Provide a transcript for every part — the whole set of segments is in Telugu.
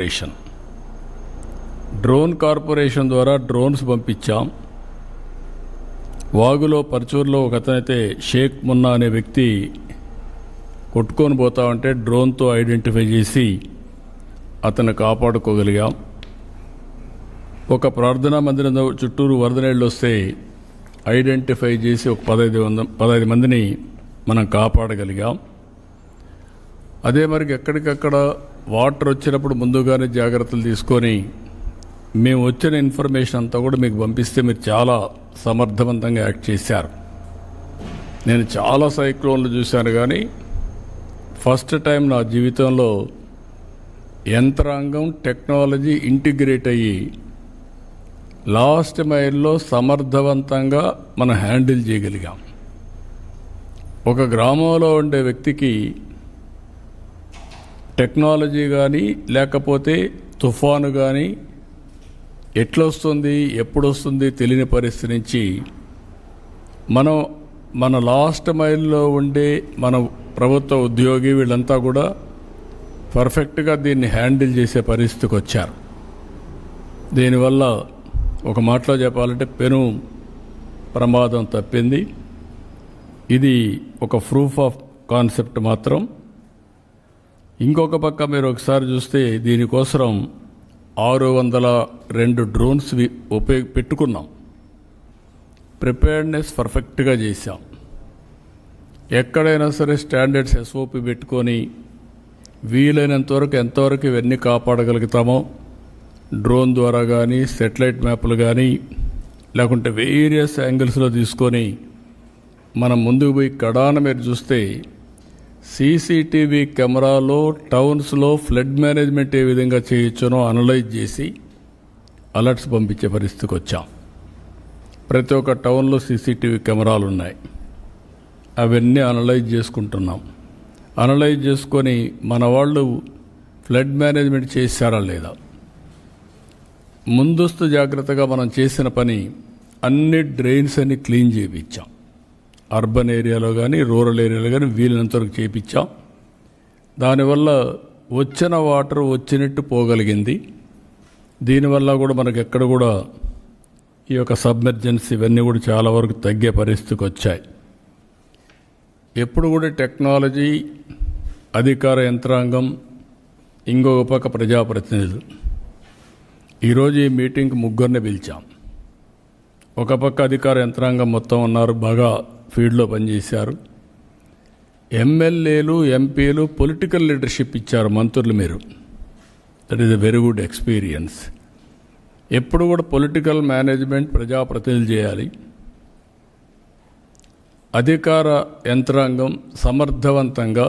కార్పొరేషన్ డ్రోన్ కార్పొరేషన్ ద్వారా డ్రోన్స్ పంపించాం. వాగులో పర్చూరులో ఒక అతనైతే షేక్ మున్నా అనే వ్యక్తి కొట్టుకొని పోతా ఉంటే డ్రోన్తో ఐడెంటిఫై చేసి అతను కాపాడుకోగలిగాం. ఒక ప్రార్థనా మందిరం చుట్టూరు వరద నీళ్ళు వస్తే ఐడెంటిఫై చేసి ఒక 15 మందిని మనం కాపాడగలిగాం. అదే మరికి ఎక్కడికక్కడ వాటర్ వచ్చినప్పుడు ముందుగానే జాగ్రత్తలు తీసుకొని మేము వచ్చిన ఇన్ఫర్మేషన్ అంతా కూడా మీకు పంపిస్తే మీరు చాలా సమర్థవంతంగా యాక్ట్ చేశారు. నేను చాలా సైక్లోన్లు చూశాను, కానీ ఫస్ట్ టైం నా జీవితంలో యంత్రాంగం టెక్నాలజీ ఇంటిగ్రేట్ అయ్యి లాస్ట్ మైల్లో సమర్థవంతంగా మనం హ్యాండిల్ చేయగలిగాం. ఒక గ్రామంలో ఉండే వ్యక్తికి టెక్నాలజీ కానీ లేకపోతే తుఫాను కానీ ఎట్లొస్తుంది ఎప్పుడు వస్తుంది తెలియని పరిస్థితి నుంచి మన లాస్ట్ మైల్లో ఉండే మన ప్రభుత్వ ఉద్యోగి వీళ్ళంతా కూడా పర్ఫెక్ట్గా దీన్ని హ్యాండిల్ చేసే పరిస్థితికి వచ్చారు. దీనివల్ల ఒక మాటలో చెప్పాలంటే పెను ప్రమాదం తప్పింది. ఇది ఒక ప్రూఫ్ ఆఫ్ కాన్సెప్ట్ మాత్రం. ఇంకొక పక్క మీరు ఒకసారి చూస్తే దీనికోసం 602 డ్రోన్స్ పెట్టుకున్నాం. ప్రిపేర్డ్నెస్ పర్ఫెక్ట్గా చేశాం. ఎక్కడైనా సరే స్టాండర్డ్స్ SOP పెట్టుకొని వీలైనంతవరకు ఎంతవరకు ఇవన్నీ కాపాడగలుగుతామో డ్రోన్ ద్వారా కానీ సెటిలైట్ మ్యాప్లు కానీ లేకుంటే వేరియస్ యాంగిల్స్లో తీసుకొని మనం ముందుకు పోయి కడాన మీరు చూస్తే CCTV కెమెరాలో టౌన్స్లో ఫ్లడ్ మేనేజ్మెంట్ ఏ విధంగా చేయొచ్చునో అనలైజ్ చేసి అలర్ట్స్ పంపించే పరిస్థితికి వచ్చాం. ప్రతి ఒక్క టౌన్లో CCTV కెమెరాలు ఉన్నాయి. అవన్నీ అనలైజ్ చేసుకుంటున్నాం. అనలైజ్ చేసుకొని మన వాళ్ళు ఫ్లడ్ మేనేజ్మెంట్ చేశారా లేదా, ముందస్తు జాగ్రత్తగా మనం చేసిన పని అన్ని డ్రైన్స్ అన్ని క్లీన్ చేయించాం. అర్బన్ ఏరియాలో కానీ రూరల్ ఏరియాలో కానీ వీలైనంతవరకు చేయించాం. దానివల్ల వచ్చిన వాటర్ వచ్చినట్టు పోగలిగింది. దీనివల్ల కూడా మనకు ఎక్కడ కూడా ఈ యొక్క సబ్మెర్జెన్సీ ఇవన్నీ కూడా చాలా వరకు తగ్గే పరిస్థితికి వచ్చాయి. ఎప్పుడు కూడా టెక్నాలజీ, అధికార యంత్రాంగం, ఇంకొక పక్క ప్రజాప్రతినిధులు. ఈరోజు ఈ మీటింగ్కి 3 పిలిచాం. ఒక పక్క అధికార యంత్రాంగం మొత్తం ఉన్నారు, బాగా ఫీల్డ్లో పనిచేశారు. ఎమ్మెల్యేలు, ఎంపీలు పొలిటికల్ లీడర్షిప్ ఇచ్చారు మంత్రులు. మీరు that is a very good experience. ఎప్పుడు కూడా పొలిటికల్ మేనేజ్మెంట్ ప్రజాప్రతినిధులు చేయాలి. అధికార యంత్రాంగం సమర్థవంతంగా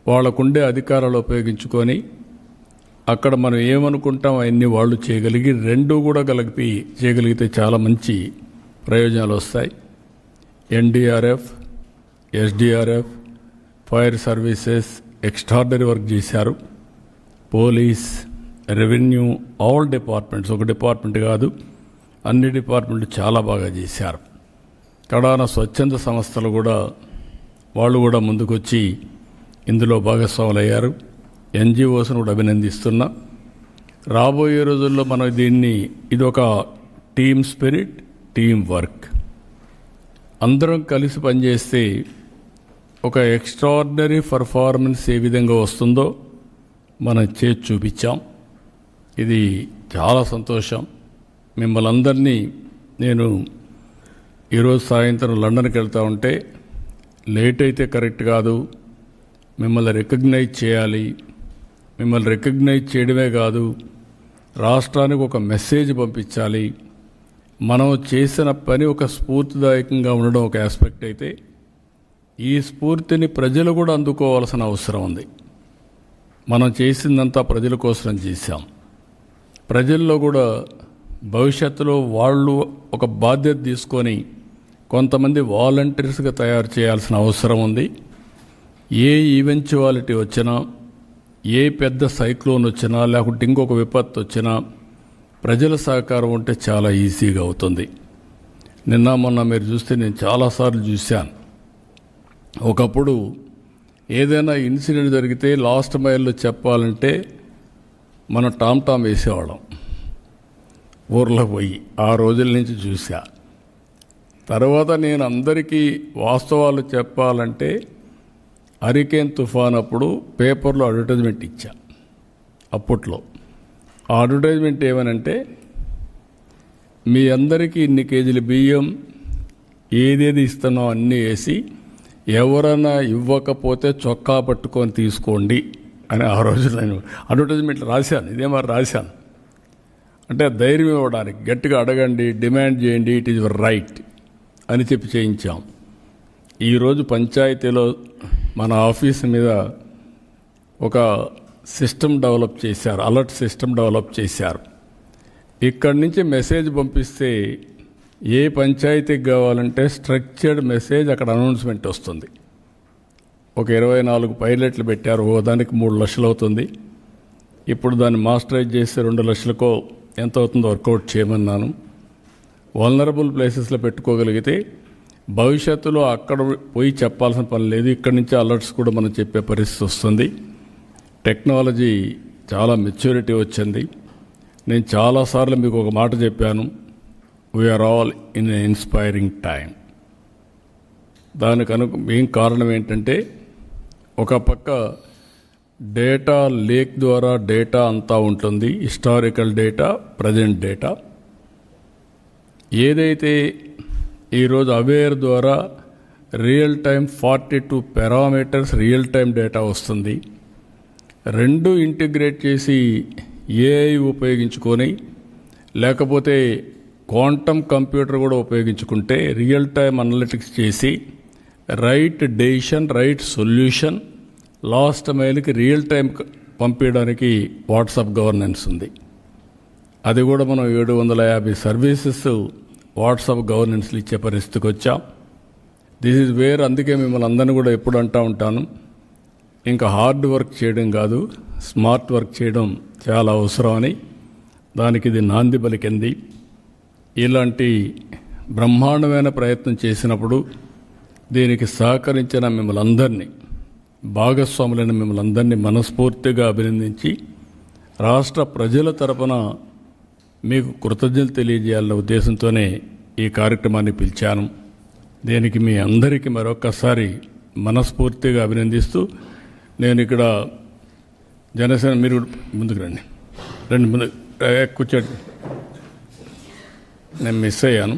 వాళ్ళకుండే అధికారాలు ఉపయోగించుకొని అక్కడ మనం ఏమనుకుంటాం అవన్నీ వాళ్ళు చేయగలిగి రెండు కూడా కలిపి చేయగలిగితే చాలా మంచి ప్రయోజనాలు వస్తాయి. NDRF, SDRF, fire services extraordinary work చేశారు. పోలీస్, రెవెన్యూ, ఆల్ డిపార్ట్మెంట్స్, ఒక డిపార్ట్మెంట్ కాదు అన్ని డిపార్ట్మెంట్లు చాలా బాగా చేశారు. కడాన స్వచ్ఛంద సంస్థలు కూడా వాళ్ళు కూడా ముందుకొచ్చి ఇందులో భాగస్వాములు అయ్యారు. NGOస్ను కూడా అభినందిస్తున్నా. రాబోయే రోజుల్లో మనం ఇది ఒక టీమ్ స్పిరిట్, టీమ్ వర్క్, అందరం కలిసి పనిచేస్తే ఒక ఎక్స్ట్రాడినరీ పర్ఫార్మెన్స్ ఏ విధంగా వస్తుందో మనం చేసి చూపించాం. ఇది చాలా సంతోషం. మిమ్మల్ని అందరినీ నేను ఈరోజు సాయంత్రం లండన్కి వెళ్తూ ఉంటే లేట్ అయితే కరెక్ట్ కాదు, మిమ్మల్ని రికగ్నైజ్ చేయాలి. మిమ్మల్ని రికగ్నైజ్ చేయడమే కాదు, రాష్ట్రానికి ఒక మెసేజ్ పంపించాలి. మనం చేసిన పని ఒక స్ఫూర్తిదాయకంగా ఉండడం ఒక ఆస్పెక్ట్ అయితే, ఈ స్ఫూర్తిని ప్రజలు కూడా అందుకోవాల్సిన అవసరం ఉంది. మనం చేసిందంతా ప్రజల కోసం చేశాం. ప్రజల్లో కూడా భవిష్యత్తులో వాళ్ళు ఒక బాధ్యత తీసుకొని కొంతమంది వాలంటీర్స్గా తయారు చేయాల్సిన అవసరం ఉంది. ఏ ఈవెంచువాలిటీ వచ్చినా, ఏ పెద్ద సైక్లోన్ వచ్చినా, లేకుంటే ఇంకొక విపత్తు వచ్చినా ప్రజల సహకారం ఉంటే చాలా ఈజీగా అవుతుంది. నిన్న మొన్న మీరు చూస్తే నేను చాలాసార్లు చూశాను. ఒకప్పుడు ఏదైనా ఇన్సిడెంట్ జరిగితే లాస్ట్ మైల్లో చెప్పాలంటే మనం టామ్ టామ్ వేసేవాళ్ళం ఊర్లో పోయి. ఆ రోజుల నుంచి చూసా. తర్వాత నేను అందరికీ వాస్తవాలు చెప్పాలంటే హరికేన్ తుఫాన్ అప్పుడు పేపర్లో అడ్వర్టైజ్మెంట్ ఇచ్చా. అప్పట్లో ఆ అడ్వర్టైజ్మెంట్ ఏమనంటే, మీ అందరికీ ఇన్ని కేజీల బియ్యం ఏదేది ఇస్తున్నాం అన్నీ వేసి ఎవరైనా ఇవ్వకపోతే చొక్కా పట్టుకొని తీసుకోండి అని ఆ రోజు నేను అడ్వర్టైజ్మెంట్ రాశాను. ఇదే మరి రాశాను. అంటే ధైర్యం ఇవ్వడానికి, గట్టిగా అడగండి, డిమాండ్ చేయండి, ఇట్ ఈజ్ యువర్ రైట్ అని చెప్పి చేయించాం. ఈరోజు పంచాయతీలో మన ఆఫీస్ మీద ఒక సిస్టమ్ డెవలప్ చేశారు, అలర్ట్ సిస్టమ్ డెవలప్ చేశారు. ఇక్కడి నుంచి మెసేజ్ పంపిస్తే ఏ పంచాయతీకి కావాలంటే స్ట్రక్చర్డ్ మెసేజ్ అక్కడ అనౌన్స్మెంట్ వస్తుంది. ఒక 24 పైలట్లు పెట్టారు. ఓ దానికి 3 లక్షలు అవుతుంది. ఇప్పుడు దాన్ని మాస్టరైజ్ చేసి 2 లక్షలకో ఎంత అవుతుందో వర్కౌట్ చేయమన్నాను. వల్నరబుల్ ప్లేసెస్లో పెట్టుకోగలిగితే భవిష్యత్తులో అక్కడ పోయి చెప్పాల్సిన పని లేదు. ఇక్కడి నుంచి అలర్ట్స్ కూడా మనం చెప్పే పరిస్థితి వస్తుంది. టెక్నాలజీ చాలా మెచ్యూరిటీ వచ్చింది. నేను చాలాసార్లు మీకు ఒక మాట చెప్పాను, we're all in a inspiring time. దానికి మెయిన్ కారణం ఏంటంటే, ఒక పక్క డేటా లేక్ ద్వారా డేటా అంతా ఉంటుంది, హిస్టారికల్ డేటా, ప్రజెంట్ డేటా. ఏదైతే ఈరోజు అవేర్ ద్వారా real time 42 parameters real time data వస్తుంది. రెండు ఇంటిగ్రేట్ చేసి ఏఐ ఉపయోగించుకొని, లేకపోతే క్వాంటమ్ కంప్యూటర్ కూడా ఉపయోగించుకుంటే రియల్ టైం అనలిటిక్స్ చేసి right decision, right solution, last మైల్కి రియల్ టైం పంపించడానికి వాట్సాప్ గవర్నెన్స్ ఉంది. అది కూడా మనం 750 సర్వీసెస్ వాట్సాప్ గవర్నెన్స్లు ఇచ్చే పరిస్థితికి వచ్చాం. This is where. అందుకే మిమ్మల్ని అందరినీ కూడా ఎప్పుడు అంటూ ఉంటాను, ఇంకా హార్డ్ వర్క్ చేయడం కాదు, స్మార్ట్ వర్క్ చేయడం చాలా అవసరం అని. దానికి ఇది నాంది పలికింది. ఇలాంటి బ్రహ్మాండమైన ప్రయత్నం చేసినప్పుడు దీనికి సహకరించిన మిమ్మల్ని అందరినీ, భాగస్వాములైన మిమ్మల్ని అందరినీ మనస్ఫూర్తిగా అభినందించి రాష్ట్ర ప్రజల తరపున మీకు కృతజ్ఞతలు తెలియజేయాలన్న ఉద్దేశంతోనే ఈ కార్యక్రమాన్ని పిలిచాను. దీనికి మీ అందరికీ మరొకసారి మనస్ఫూర్తిగా అభినందిస్తూ, నేను ఇక్కడ జనసేన, మీరు ముందుకు రండి, ముందు కూర్చోండి. నేను మిస్ అయ్యాను.